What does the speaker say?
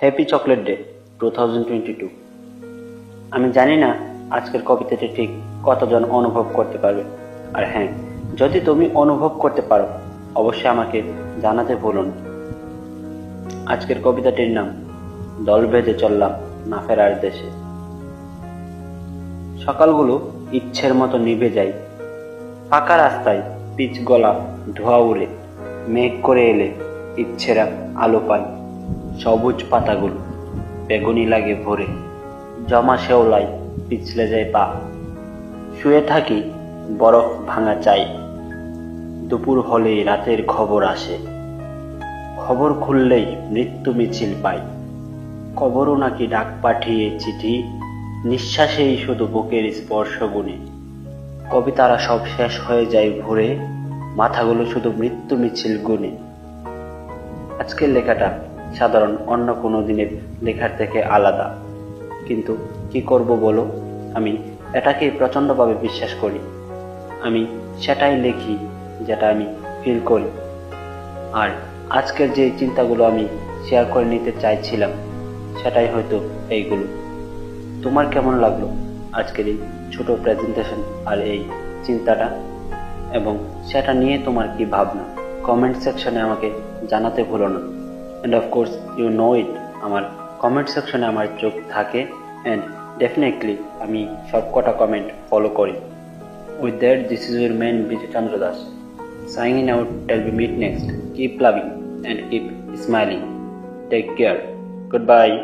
Happy chocolate day 2022। আমি জানি না আজকের কবিতাটি ঠিক কতজন অনুভব করতে পারবে, আর হ্যাঁ, যদি তুমি অনুভব করতে পারো অবশ্যই আমাকে জানাতে ভুলো না। আজকের কবিতাটির নাম দল বেঁধে চললাম না ফেরার দেশে। সকালগুলো ইচ্ছের মতো নিভে যায়, ফাঁকা রাস্তায় পিচ গলা ধোয়া উড়ে, মেঘ করে এলে ইচ্ছেরা আলো পায়। সবুজ পাতাগুলো বেগুনি লাগে ভরে, জমা শেওলায় পিছলে যায় পা। শুয়ে থাকি বরফ ভাঙা চাই, দুপুর হলেই রাতের খবর আসে। খবর খুললেই মৃত্যু মিছিল পাই, কবরও নাকি ডাক পাঠিয়ে চিঠি, নিঃশ্বাসেই শুধু বুকের স্পর্শ গুনে। কবিতারা সব শেষ হয়ে যায় ভোরে, মাথাগুলো শুধু মৃত্যু মিছিল গুনে। আজকের লেখাটা সাধারণ অন্য কোনো দিনের লেখার থেকে আলাদা, কিন্তু কি করব বলো, আমি এটাকেই প্রচণ্ডভাবে বিশ্বাস করি। আমি সেটাই লিখি যেটা আমি ফিল করি। আর আজকের যে চিন্তাগুলো আমি শেয়ার করে নিতে চাইছিলাম সেটাই হয়তো এইগুলো। তোমার কেমন লাগলো আজকের এই ছোট প্রেজেন্টেশন আর এই চিন্তাটা, এবং সেটা নিয়ে তোমার কি ভাবনা কমেন্ট সেকশনে আমাকে জানাতে ভুলো না। অ্যান্ড অফকোর্স ইউ নো ইট, আমার কমেন্ট সেকশনে আমার চোখ থাকে, অ্যান্ড ডেফিনেটলি আমি সবকটা কমেন্ট ফলো করি। With that, this is your man Vijay Chandra Das signing out till we meet next. Keep loving and keep smiling. Take care. Goodbye.